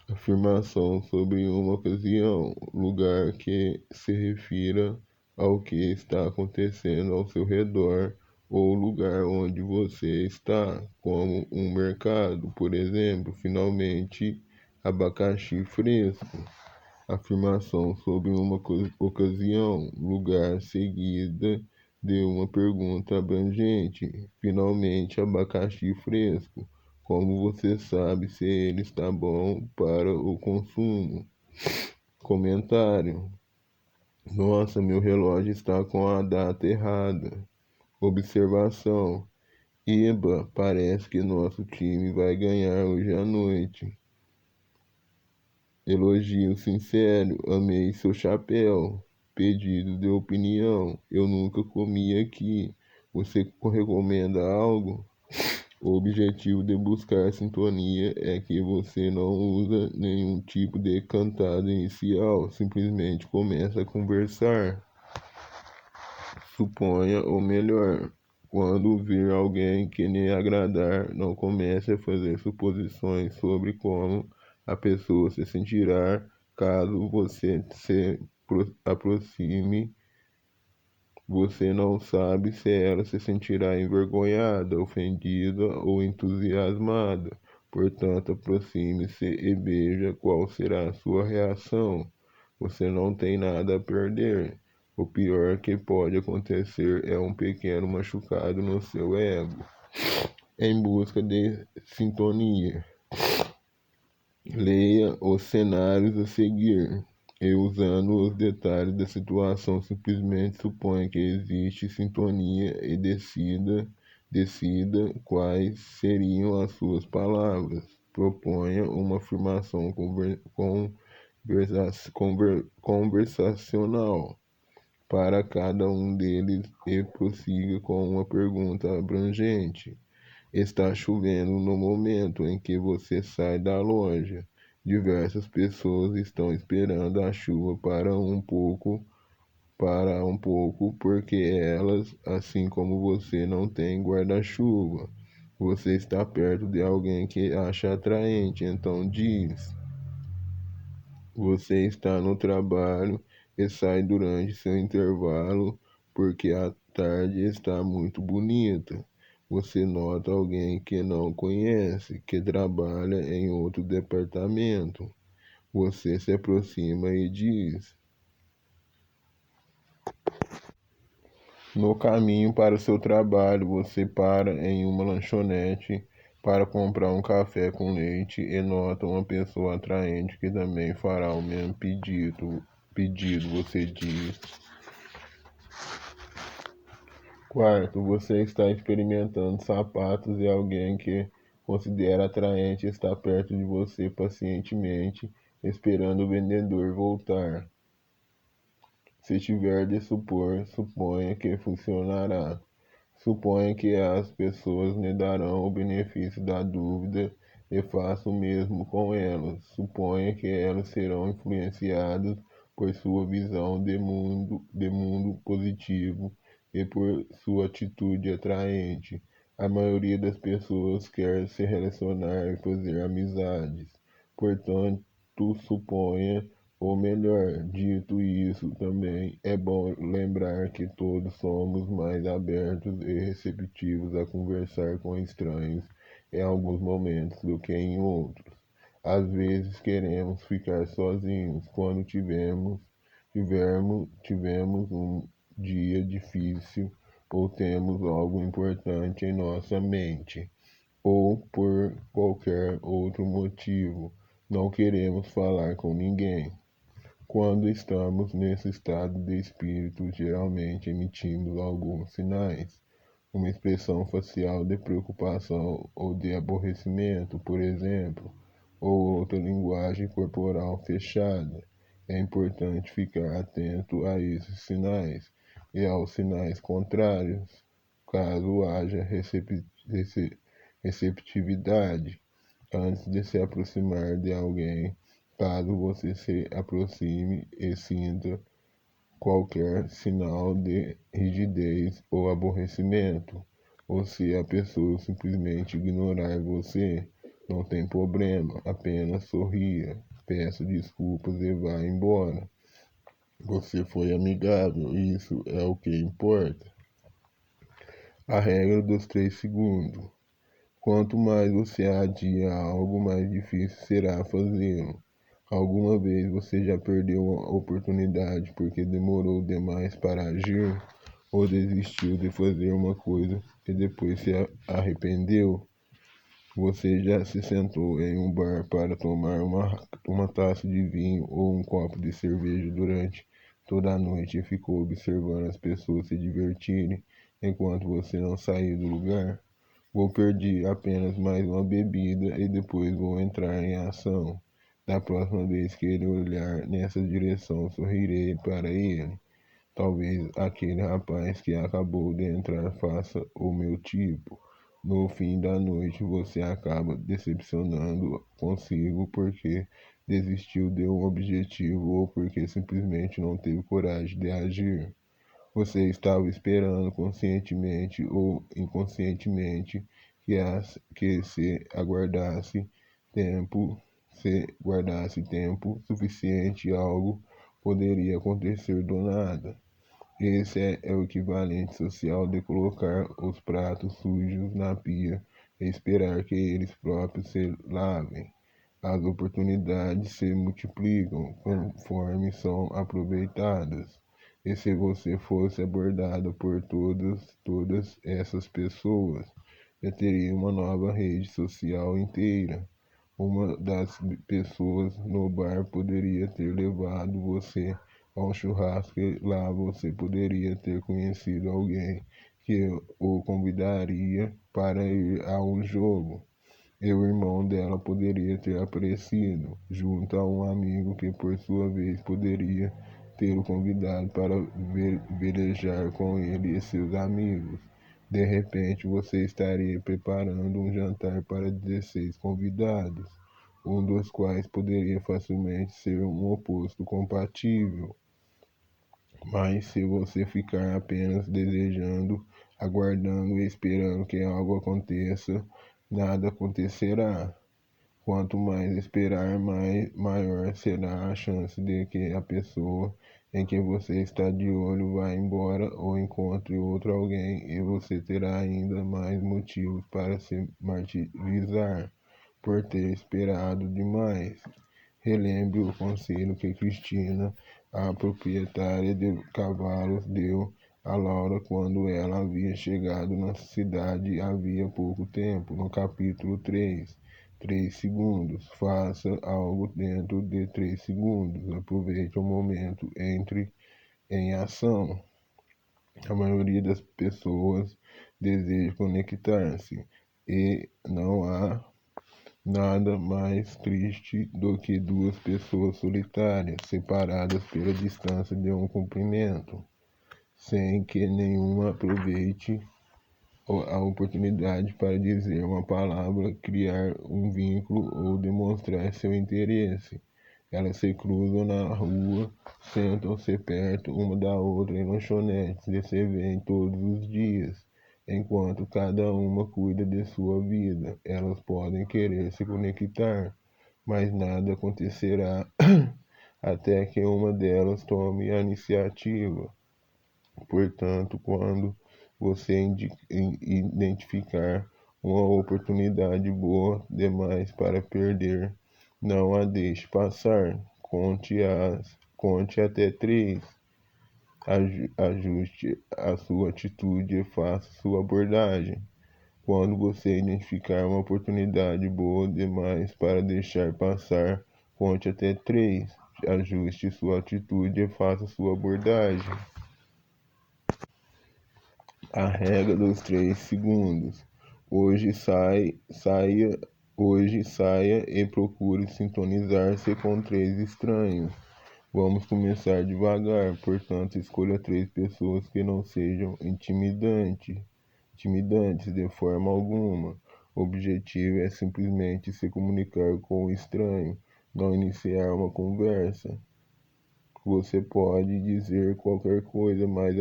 S1: Afirmação sobre uma ocasião, lugar que se refira ao que está acontecendo ao seu redor ou lugar onde você está, como um mercado, por exemplo, finalmente abacaxi fresco. Afirmação sobre uma ocasião, lugar, seguida de uma pergunta abrangente. Finalmente, abacaxi fresco. Como você sabe se ele está bom para o consumo? Comentário. Nossa, meu relógio está com a data errada. Observação. Eba, parece que nosso time vai ganhar hoje à noite. Elogio sincero, amei seu chapéu. Pedido de opinião, eu nunca comi aqui. Você recomenda algo? O objetivo de buscar sintonia é que você não usa nenhum tipo de cantada inicial, simplesmente começa a conversar. Suponha o melhor. Quando vir alguém que lhe agradar, não comece a fazer suposições sobre como a pessoa se sentirá caso você se aproxime. Você não sabe se ela se sentirá envergonhada, ofendida ou entusiasmada. Portanto, aproxime-se e veja qual será a sua reação. Você não tem nada a perder. O pior que pode acontecer é um pequeno machucado no seu ego. Em busca de sintonia. Leia os cenários a seguir e, usando os detalhes da situação, simplesmente suponha que existe sintonia e decida quais seriam as suas palavras. Proponha uma afirmação conversacional. para cada um deles e prossiga com uma pergunta abrangente. Está chovendo no momento em que você sai da loja. Diversas pessoas estão esperando a chuva para um pouco, porque elas, assim como você, não têm guarda-chuva. Você está perto de alguém que acha atraente, então diz: você está no trabalho e sai durante seu intervalo porque a tarde está muito bonita. Você nota alguém que não conhece, que trabalha em outro departamento. Você se aproxima e diz: no caminho para o seu trabalho, você para em uma lanchonete para comprar um café com leite e nota uma pessoa atraente que também fará o mesmo pedido, você diz. Quarto, você está experimentando sapatos e alguém que considera atraente está perto de você pacientemente, esperando o vendedor voltar. Se tiver de supor, suponha que funcionará. Suponha que as pessoas lhe darão o benefício da dúvida e faça o mesmo com elas. Suponha que elas serão influenciadas por sua visão de mundo positivo e por sua atitude atraente. A maioria das pessoas quer se relacionar e fazer amizades. Portanto, suponha ou melhor, dito isso, também é bom lembrar que todos somos mais abertos e receptivos a conversar com estranhos em alguns momentos do que em outros. Às vezes queremos ficar sozinhos quando tivemos um dia difícil ou temos algo importante em nossa mente, ou por qualquer outro motivo não queremos falar com ninguém. Quando estamos nesse estado de espírito, geralmente emitimos alguns sinais, uma expressão facial de preocupação ou de aborrecimento, por exemplo, ou outra linguagem corporal fechada. É importante ficar atento a esses sinais e aos sinais contrários, caso haja receptividade, antes de se aproximar de alguém. Caso você se aproxime e sinta qualquer sinal de rigidez ou aborrecimento, ou se a pessoa simplesmente ignorar você, não tem problema, apenas sorria, peça desculpas e vá embora. Você foi amigável, isso é o que importa. A regra dos 3 segundos. Quanto mais você adia algo, mais difícil será fazê-lo. Alguma vez você já perdeu uma oportunidade porque demorou demais para agir ou desistiu de fazer uma coisa e depois se arrependeu? Você já se sentou em um bar para tomar uma taça de vinho ou um copo de cerveja durante toda a noite e ficou observando as pessoas se divertirem enquanto você não saiu do lugar? Vou pedir apenas mais uma bebida e depois vou entrar em ação. Da próxima vez que ele olhar nessa direção, sorrirei para ele. Talvez aquele rapaz que acabou de entrar faça o meu tipo. No fim da noite, você acaba decepcionando consigo porque desistiu de um objetivo ou porque simplesmente não teve coragem de agir. Você estava esperando conscientemente ou inconscientemente que tempo, se guardasse tempo suficiente, algo poderia acontecer do nada. Esse é o equivalente social de colocar os pratos sujos na pia e esperar que eles próprios se lavem. As oportunidades se multiplicam conforme são aproveitadas. E se você fosse abordado por todas essas pessoas, eu teria uma nova rede social inteira. Uma das pessoas no bar poderia ter levado você a um churrasco e lá você poderia ter conhecido alguém que o convidaria para ir a um jogo. E o irmão dela poderia ter aparecido junto a um amigo que, por sua vez, poderia ter o convidado para velejar com ele e seus amigos. De repente, você estaria preparando um jantar para 16 convidados, um dos quais poderia facilmente ser um oposto compatível. Mas se você ficar apenas desejando, aguardando e esperando que algo aconteça, nada acontecerá. Quanto mais esperar, maior será a chance de que a pessoa em quem você está de olho vá embora ou encontre outro alguém, e você terá ainda mais motivos para se martirizar por ter esperado demais. Relembre o conselho que Cristina, a proprietária de cavalos, deu a Laura quando ela havia chegado na cidade havia pouco tempo. No capítulo 3, 3 segundos. Faça algo dentro de 3 segundos. Aproveite o momento, entre em ação. A maioria das pessoas deseja conectar-se e não há nada mais triste do que duas pessoas solitárias, separadas pela distância de um cumprimento, sem que nenhuma aproveite a oportunidade para dizer uma palavra, criar um vínculo ou demonstrar seu interesse. Elas se cruzam na rua, sentam-se perto uma da outra em lanchonetes e se veem todos os dias. Enquanto cada uma cuida de sua vida, elas podem querer se conectar, mas nada acontecerá até que uma delas tome a iniciativa. Portanto, quando você identificar uma oportunidade boa demais para perder, não a deixe passar. Conte até 3. Ajuste a sua atitude e faça sua abordagem. Quando você identificar uma oportunidade boa demais para deixar passar, conte até 3. Ajuste sua atitude e faça sua abordagem. A regra dos 3 segundos. Hoje saia e procure sintonizar-se com 3 estranhos. Vamos começar devagar, portanto, escolha 3 pessoas que não sejam intimidantes de forma alguma. O objetivo é simplesmente se comunicar com o estranho, não iniciar uma conversa. Você pode dizer qualquer coisa, mas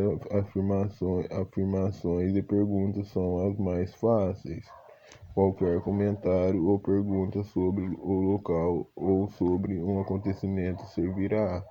S1: afirmações e perguntas são as mais fáceis. Qualquer comentário ou pergunta sobre o local ou sobre um acontecimento servirá.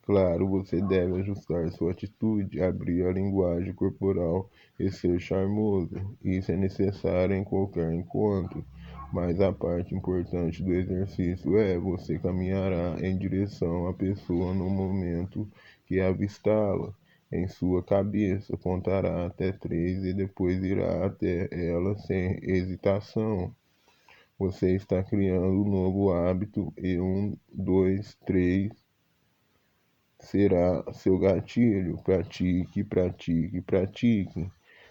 S1: Claro, você deve ajustar sua atitude, abrir a linguagem corporal e ser charmoso. Isso é necessário em qualquer encontro, mas a parte importante do exercício é você caminhará em direção à pessoa no momento que avistá-la. Em sua cabeça, contará até 3 e depois irá até ela sem hesitação. Você está criando um novo hábito e 1, 2, 3 será seu gatilho. Pratique, pratique, pratique.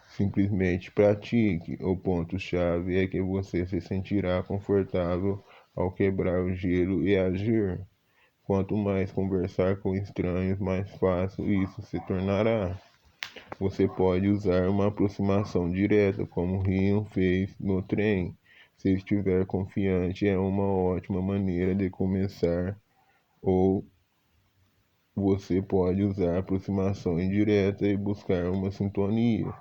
S1: Simplesmente pratique. O ponto-chave é que você se sentirá confortável ao quebrar o gelo e agir. Quanto mais conversar com estranhos, mais fácil isso se tornará. Você pode usar uma aproximação direta, como Rian fez no trem. Se estiver confiante, é uma ótima maneira de começar, ou você pode usar aproximação indireta e buscar uma sintonia.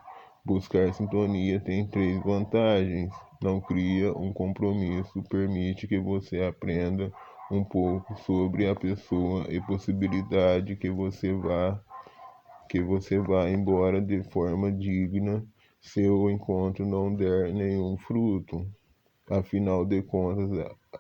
S1: Buscar sintonia tem 3 vantagens. Não cria um compromisso, permite que você aprenda um pouco sobre a pessoa e possibilidade que você vá embora de forma digna se o encontro não der nenhum fruto. Afinal de contas,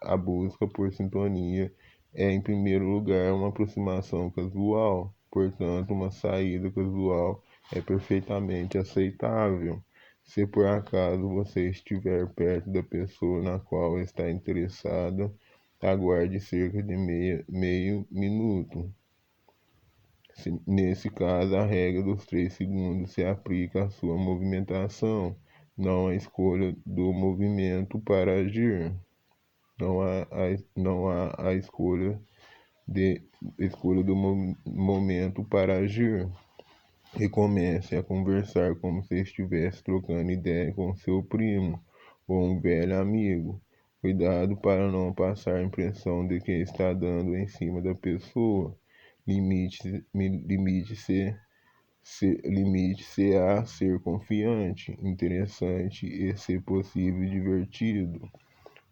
S1: a busca por sintonia é, em primeiro lugar, uma aproximação casual. Portanto, uma saída casual é perfeitamente aceitável. Se por acaso você estiver perto da pessoa na qual está interessada, aguarde cerca de meio minuto. Nesse caso, a regra dos 3 segundos se aplica à sua movimentação, não à escolha do movimento para agir. Não há a escolha de escolha do momento para agir e comece a conversar como se estivesse trocando ideia com seu primo ou um velho amigo. Cuidado para não passar a impressão de que está dando em cima da pessoa. Limite-se a ser confiante, interessante e, se possível, divertido.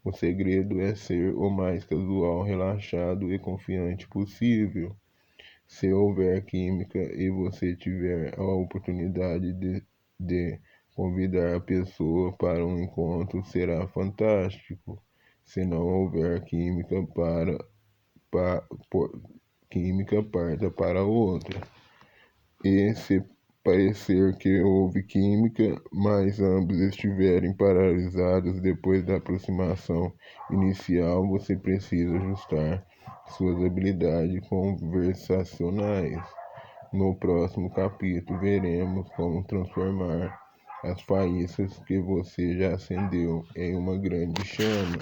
S1: O segredo é ser o mais casual, relaxado e confiante possível. Se houver química e você tiver a oportunidade de convidar a pessoa para um encontro, será fantástico. Se não houver química, parta para outra. E se parecer que houve química, mas ambos estiverem paralisados depois da aproximação inicial, você precisa ajustar suas habilidades conversacionais. No próximo capítulo, veremos como transformar as faíscas que você já acendeu em uma grande chama.